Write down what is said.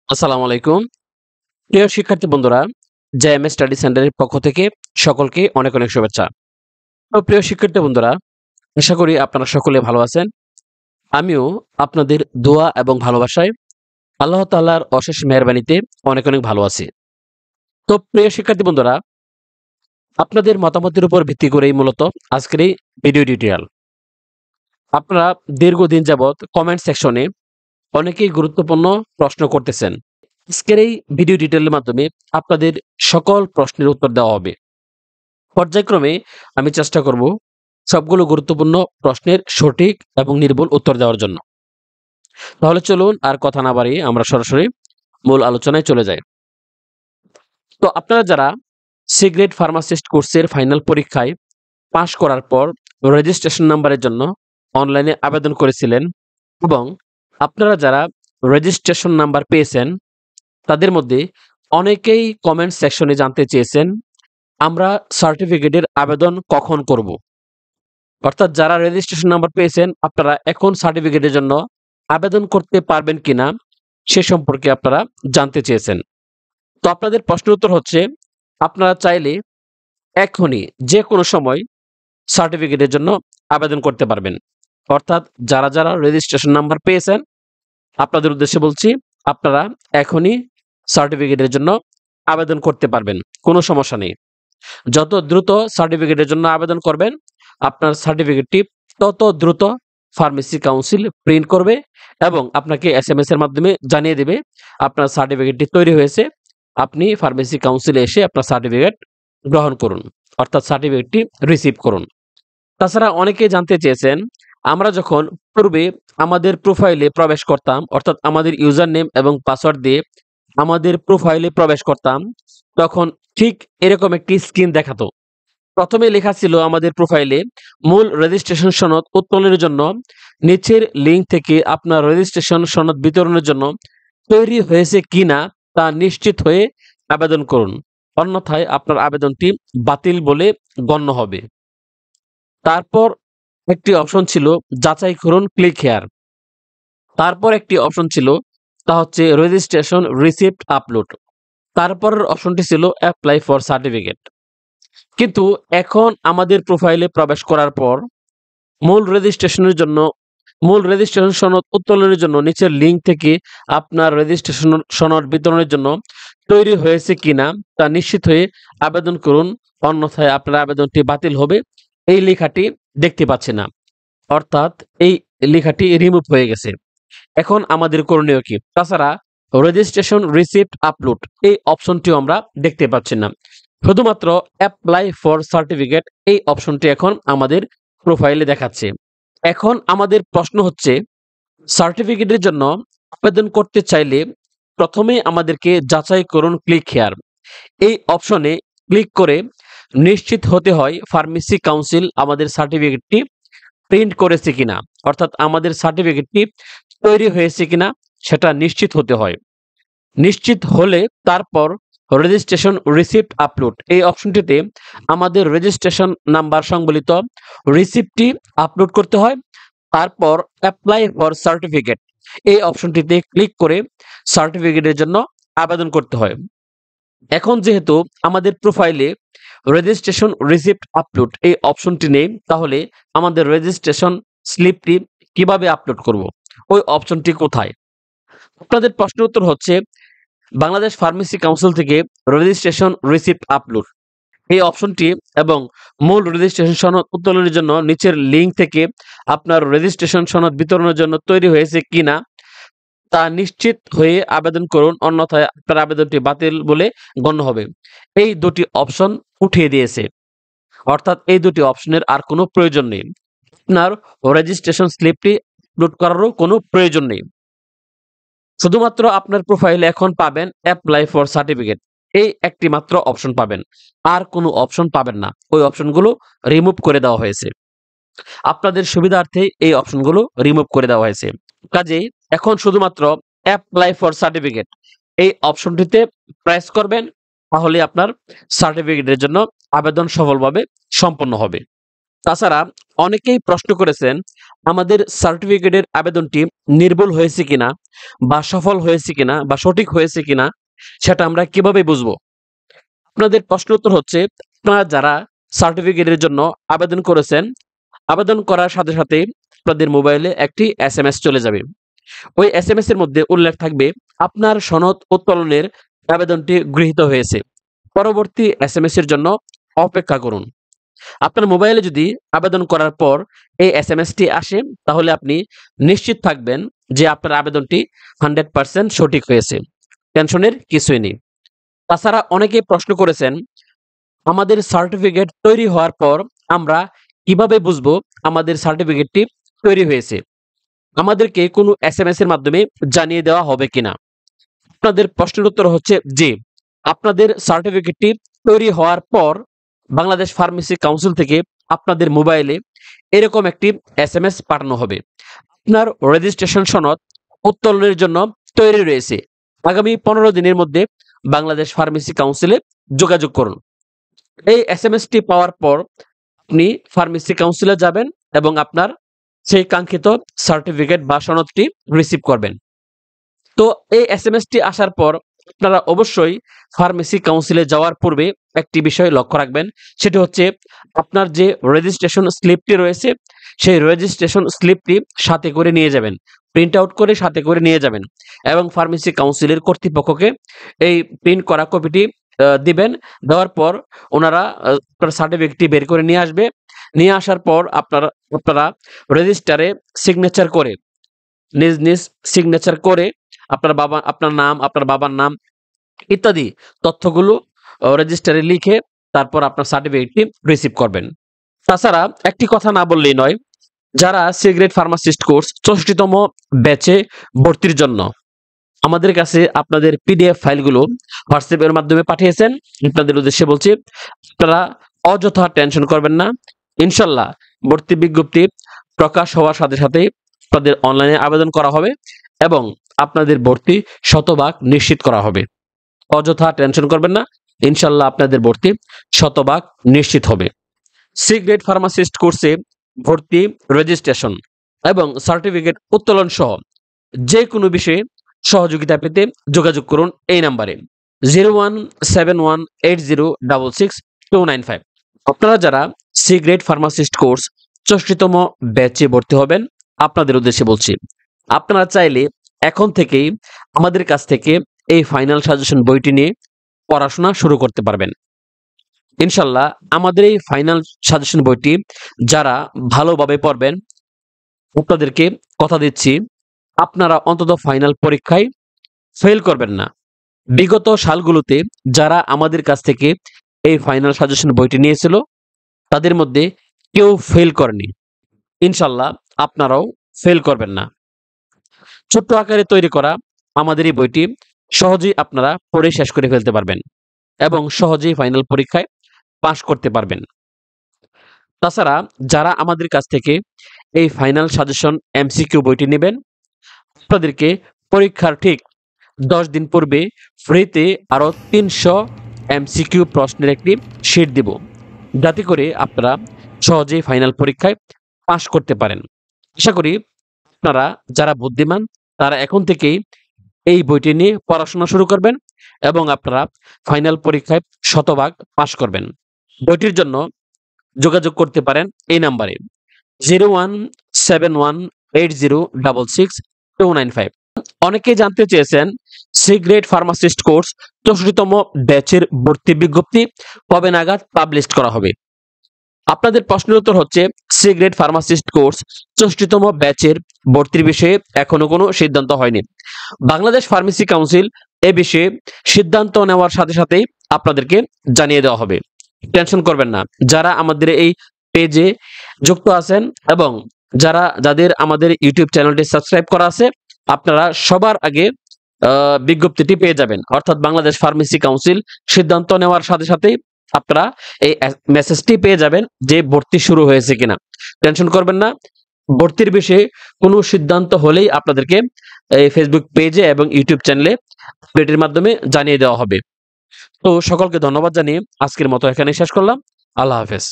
আসসালামু আলাইকুম। প্রিয় শিক্ষার্থী বন্ধুরা, জেএমএস স্টাডি সেন্টারের পক্ষ থেকে সকলকে অনেক অনেক শুভেচ্ছা। তো প্রিয় শিক্ষার্থী বন্ধুরা, আশা করি আপনারা সকলে ভালো আছেন। আমিও আপনাদের দোয়া এবং ভালোবাসায় আল্লাহ তাআলার অশেষ মেহেরবানিতে অনেক অনেক ভালো আছি। তো প্রিয় শিক্ষার্থী বন্ধুরা, আপনাদের মতামতের উপর ভিত্তি করেই মূলত আজকের এই ভিডিও টিউটোরিয়াল। আপনারা দীর্ঘদিন যাবৎ কমেন্ট সেকশনে অনেকেই গুরুত্বপূর্ণ প্রশ্ন করতেছেন। আজকের এই ভিডিও টিউটোরিয়ালের মাধ্যমে আপনাদের সকল প্রশ্নের উত্তর দেওয়া হবে। পর্যায়ক্রমে আমি চেষ্টা করব সবগুলো গুরুত্বপূর্ণ প্রশ্নের সঠিক এবং নির্ভুল উত্তর দেওয়ার জন্য। তাহলে চলুন আর কথা না বাড়িয়ে আমরা সরাসরি মূল আলোচনায় চলে যাই। তো আপনারা যারা সি গ্রেড ফার্মাসিস্ট কোর্সের ফাইনাল পরীক্ষায় পাশ করার পর রেজিস্ট্রেশন নাম্বারের জন্য অনলাইনে আবেদন করেছিলেন এবং আপনারা যারা রেজিস্ট্রেশন নাম্বার পেয়েছেন তাদের মধ্যে অনেকেই কমেন্ট সেকশনে জানতে চেয়েছেন আমরা সার্টিফিকেটের আবেদন কখন করব। অর্থাৎ যারা রেজিস্ট্রেশন নাম্বার পেয়েছেন আপনারা এখন সার্টিফিকেটের জন্য আবেদন করতে পারবেন কিনা সে সম্পর্কে আপনারা জানতে চেয়েছেন। তো আপনাদের প্রশ্নের উত্তর হচ্ছে আপনারা চাইলে এখনই যে কোনো সময় সার্টিফিকেটের জন্য আবেদন করতে পারবেন। অর্থাৎ যারা যারা রেজিস্ট্রেশন নাম্বার পেয়েছেন আপনাদের উদ্দেশ্যে বলছি আপনারা এখনই সার্টিফিকেটের জন্য আবেদন করতে পারবেন, কোনো সমস্যা নেই। যত দ্রুত সার্টিফিকেটের জন্য আবেদন করবেন আপনার সার্টিফিকেটটি তত দ্রুত ফার্মেসি কাউন্সিল প্রিন্ট করবে এবং আপনাকে এসএমএস এর মাধ্যমে জানিয়ে দেবে আপনার সার্টিফিকেটটি তৈরি হয়েছে। আপনি ফার্মেসি কাউন্সিলে এসে আপনার সার্টিফিকেট গ্রহণ করুন, অর্থাৎ সার্টিফিকেটটি রিসিভ করুন। তাছাড়া অনেকেই জানতে চেয়েছেন আমরা যখন পূর্বে আমাদের প্রোফাইলে প্রবেশ করতাম, অর্থাৎ আমাদের ইউজার নেম এবং পাসওয়ার্ড দিয়ে আমাদের প্রোফাইলে প্রবেশ করতাম, তখন ঠিক এরকম একটি স্ক্রিন দেখাতো। প্রথমে লেখা ছিল আমাদের প্রোফাইলে মূল রেজিস্ট্রেশন সনদ উত্তোলনের জন্য নিচের লিঙ্ক থেকে আপনার রেজিস্ট্রেশন সনদ বিতরণের জন্য তৈরি হয়েছে কিনা তা নিশ্চিত হয়ে আবেদন করুন, অন্যথায় আপনার আবেদনটি বাতিল বলে গণ্য হবে। তারপর একটি অপশন ছিল যাচাই করুন ক্লিক হেয়ার। তারপর একটি অপশন ছিল তা হচ্ছে রেজিস্ট্রেশন রিসিপ্ট আপলোড। তারপরের অপশনটি ছিল অ্যাপ্লাই ফর সার্টিফিকেট। কিন্তু এখন আমাদের প্রোফাইলে প্রবেশ করার পর মূল রেজিস্ট্রেশন সনদ উত্তোলনের জন্য নিচের লিঙ্ক থেকে আপনার রেজিস্ট্রেশন সনদ বিতরণের জন্য তৈরি হয়েছে কিনা তা নিশ্চিত হয়ে আবেদন করুন, অন্যথায় আপনার আবেদনটি বাতিল হবে। এই লেখাটি দেখতে পাচ্ছি না, অর্থাৎ এই লেখাটি রিমুভ হয়ে গেছে। এখন আমাদের করণীয় কি? তাছাড়া রেজিস্ট্রেশন রিসিপ্ট আপলোড এই অপশনটিও আমরা দেখতে পাচ্ছি না। শুধুমাত্র অ্যাপ্লাই ফর সার্টিফিকেট এই অপশনটি এখন আমাদের প্রোফাইলে দেখাচ্ছে। এখন আমাদের প্রশ্ন হচ্ছে সার্টিফিকেটের জন্য আবেদন করতে চাইলে প্রথমে আমাদেরকে যাচাই করুন ক্লিক হেয়ার এই অপশনে ক্লিক করে নিশ্চিত হতে হয় ফার্মেসি কাউন্সিল আমাদের সার্টিফিকেটটি প্রিন্ট করেছে কিনা, অর্থাৎ আমাদের সার্টিফিকেটটি তৈরি হয়েছে কিনা সেটা নিশ্চিত হতে হয়। নিশ্চিত হলে তারপর রেজিস্ট্রেশন রিসিপ্ট আপলোড এই অপশনটিতে আমাদের রেজিস্ট্রেশন নাম্বার সংবলিত রিসিপ্টটি আপলোড করতে হয়। তারপর অ্যাপ্লাই ফর সার্টিফিকেট এই অপশনটিতে ক্লিক করে সার্টিফিকেটের জন্য আবেদন করতে হয়। এখন যেহেতু আমাদের প্রোফাইলে রেজিস্ট্রেশন রিসিপ্ট আপলোড এই অপশনটি নেই, তাহলে আমাদের রেজিস্ট্রেশন স্লিপটি কিভাবে আপলোড করব? ওই অপশনটি কোথায়? আপনাদের প্রশ্নের উত্তর হচ্ছে বাংলাদেশ ফার্মেসি কাউন্সিল থেকে রেজিস্ট্রেশন রিসিপ্ট আপলোড এই অপশনটি এবং মূল রেজিস্ট্রেশন সনদ উত্তোলনের জন্য নিচের লিঙ্ক থেকে আপনার রেজিস্ট্রেশন সনদ বিতরণের জন্য তৈরি হয়েছে কিনা তা নিশ্চিত হয়ে আবেদন করুন, অন্যথায় আপনার আবেদনটি বাতিল বলে গণ্য হবে। এই দুটি অপশন উঠিয়ে দিয়েছে, অর্থাৎ এই দুটি অপশনের আর কোনো প্রয়োজন নেই। আপনার রেজিস্ট্রেশন স্লিপটি আপলোড করারও কোনো প্রয়োজন নেই। শুধুমাত্র আপনার প্রোফাইলে এখন পাবেন অ্যাপ্লাই ফর সার্টিফিকেট এই একটি মাত্র অপশন পাবেন, আর কোনো অপশন পাবেন না। ওই অপশনগুলো রিমুভ করে দেওয়া হয়েছে। আপনাদের সুবিধার্থে এই অপশনগুলো রিমুভ করে দেওয়া হয়েছে। কাজেই এখন শুধুমাত্র অ্যাপ্লাই ফর সার্টিফিকেট এই অপশনটিতে প্রেস করবেন, তাহলে আপনার সার্টিফিকেটের জন্য আবেদন সফলভাবে সম্পন্ন হবে। তাছাড়া অনেকেই প্রশ্ন করেছেন আমাদের সার্টিফিকেটের আবেদনটি নির্ভুল হয়েছে কিনা বা সফল হয়েছে কিনা বা সঠিক হয়েছে কিনা সেটা আমরা কিভাবে বুঝবো। আপনাদের প্রশ্ন উত্তর হচ্ছে, আপনারা যারা সার্টিফিকেটের জন্য আবেদন করেছেন, আবেদন করার সাথে সাথে আপনাদের মোবাইলে একটি এসএমএস চলে যাবে। ওই এসএমএস এর মধ্যে উল্লেখ থাকবে আপনার সনদ উত্তোলনের আবেদনটি গৃহীত হয়েছে। পরবর্তী এসএমএস এর জন্য অপেক্ষা করুন। আপনার মোবাইলে যদি আবেদন করার পর এই এসএমএসটি আসে, তাহলে আপনি নিশ্চিত থাকবেন যে আপনার আবেদনটি 100% সঠিক হয়েছে। টেনশনের কিছুই নেই। তাছাড়া অনেকেই প্রশ্ন করেছেন আমাদের সার্টিফিকেট তৈরি হওয়ার পর আমরা কিভাবে বুঝবো আমাদের সার্টিফিকেটটি তৈরি হয়েছে? আমাদেরকে কোনো এসএমএস এর মাধ্যমে জানিয়ে দেওয়া হবে কিনা? আপনাদের প্রশ্নের উত্তর হচ্ছে জি। আপনাদের সার্টিফিকেটটি তৈরি হওয়ার পর বাংলাদেশ ফার্মেসি কাউন্সিল থেকে আপনাদের মোবাইলে এরকম একটি এসএমএস পাঠানো হবে। আপনার রেজিস্ট্রেশন সনদ উত্তোলনের জন্য তৈরি রয়েছে। আগামী 15 দিনের মধ্যে বাংলাদেশ ফার্মেসি কাউন্সিলে যোগাযোগ করুন। এই এসএমএসটি পাওয়ার পর আপনি ফার্মেসি কাউন্সিলে যাবেন এবং আপনার সেই কাঙ্ক্ষিত সার্টিফিকেট বা সনদটি রিসিভ করবেন। তো এই এসএমএসটি আসার পর আপনারা অবশ্যই ফার্মেসি কাউন্সিলে যাওয়ার পূর্বে একটি বিষয় লক্ষ্য রাখবেন। সেটি হচ্ছে আপনার যে রেজিস্ট্রেশন স্লিপটি রয়েছে, সেই রেজিস্ট্রেশন স্লিপটি সাথে করে নিয়ে যাবেন। প্রিন্ট আউট করে সাথে করে নিয়ে যাবেন এবং ফার্মেসি কাউন্সিলের কর্তৃপক্ষকে এই প্রিন্ট করা কপিটি দিবেন। দেওয়ার পর ওনারা আপনার সার্টিফিকেটটি বের করে নিয়ে আসবে। নিয়ে আসার পর আপনারা রেজিস্টারে সিগনেচার করে নিজ নিজ সিগনেচার করে আপনার নাম, আপনার বাবার নাম ইত্যাদি তথ্যগুলো রেজিস্টারে লিখে তারপর আপনার সার্টিফিকেটটি রিসিভ করবেন। তাছাড়া একটি কথা না বললেই নয়, যারা সি গ্রেড ফার্মাসিস্ট কোর্স 64তম ব্যাচে ভর্তির জন্য আমাদের কাছে আপনাদের পিডিএফ ফাইলগুলো হোয়াটসঅ্যাপের মাধ্যমে পাঠিয়েছেন, আপনাদের উদ্দেশ্যে বলছি আপনারা অযথা টেনশন করবেন না। ইনশাল্লাহ ভর্তি বিজ্ঞপ্তি প্রকাশ হওয়ার সাথে সাথেই আপনাদের অনলাইনে আবেদন করা হবে এবং আপনাদের ভর্তি শতভাগ নিশ্চিত করা হবে। অযথা টেনশন করবেন না, ইনশাল্লাহ আপনাদের ভর্তি শতভাগ নিশ্চিত হবে। সি গ্রেড ফার্মাসিস্ট কোর্সে ভর্তি, রেজিস্ট্রেশন এবং সার্টিফিকেট উত্তোলন সহ যে কোনো বিষয়ে সহযোগিতা পেতে যোগাযোগ করুন এই নাম্বারে 017180666295। আপনারা যারা সি গ্রেড ফার্মাসিস্ট কোর্স 64তম ব্যাচে ভর্তি হবেন, আপনাদের উদ্দেশ্যে বলছি আপনারা চাইলে এখন থেকেই আমাদের কাছ থেকে এই ফাইনাল সাজেশন বইটি নিয়ে পড়াশোনা শুরু করতে পারবেন। ইনশাল্লাহ আমাদের এই ফাইনাল সাজেশন বইটি যারা ভালোভাবে পড়বেন, আপনাদেরকে কথা দিচ্ছি আপনারা অন্তত ফাইনাল পরীক্ষায় ফেল করবেন না। বিগত সালগুলোতে যারা আমাদের কাছ থেকে এই ফাইনাল সাজেশন বইটি নিয়েছিল, তাদের মধ্যে কেউ ফেল করেনি। ইনশাল্লাহ আপনারাও ফেল করবেন না। ছোট্ট আকারে তৈরি করা আমাদের এই বইটি সহজেই আপনারা পড়ে শেষ করে ফেলতে পারবেন এবং সহজেই ফাইনাল পরীক্ষায় পাস করতে পারবেন। তাছাড়া যারা আমাদের কাছ থেকে এই ফাইনাল সাজেশন এমসিকিউ বইটি নেবেন, আপনাদেরকে পরীক্ষার ঠিক 10 দিন পূর্বে ফ্রিতে আরো 300 এমসিকিউ প্রশ্নের একটি শীট দিব, যাতে করে আপনারা সহজেই ফাইনাল পরীক্ষায় পাস করতে পারেন। আশা করি আপনারা যারা বুদ্ধিমান তারা এখন থেকেই এই বইটি নিয়ে পড়াশোনা শুরু করবেন এবং আপনারা ফাইনাল পরীক্ষায় শতভাগ পাস করবেন। বইটির জন্য যোগাযোগ করতে পারেন এই নাম্বারে 017180666295। অনেকেই জানতে চেয়েছেন সি গ্রেড ফার্মাসিস্ট কোর্স 64তম ব্যাচের ভর্তি বিজ্ঞপ্তি কবে নাগাদ পাবলিশ করা হবে। আপনাদের প্রশ্নের উত্তর হচ্ছে সি গ্রেড ফার্মাসিস্ট কোর্স 64তম ব্যাচের ভর্তির বিষয়ে এখনো কোনো সিদ্ধান্ত হয়নি। বাংলাদেশ ফার্মেসি কাউন্সিল এ বিষয়ে সিদ্ধান্ত নেওয়ার সাথে সাথেই আপনাদেরকে জানিয়ে দেওয়া হবে। টেনশন করবেন না। যারা আমাদের এই পেজে যুক্ত আছেন এবং যাদের আমাদের ইউটিউব চ্যানেলটি সাবস্ক্রাইব করা আছে, আপনারা সবার আগে বিজ্ঞপ্তিটি পেয়ে যাবেন। অর্থাৎ বাংলাদেশ ফার্মেসি কাউন্সিল সিদ্ধান্ত নেওয়ার সাথে সাথেই আপনারা এই মেসেজটি পেয়ে যাবেন যে ভর্তি শুরু হয়েছে কিনা। টেনশন করবেন না। ভর্তির বিষয়ে কোনো সিদ্ধান্ত হলেই আপনাদেরকে এই ফেসবুক পেজে এবং ইউটিউব চ্যানেলে আপডেটের মাধ্যমে জানিয়ে দেওয়া হবে। তো সকলকে ধন্যবাদ জানিয়ে আজকের মতো এখানে শেষ করলাম। আল্লাহ হাফেজ।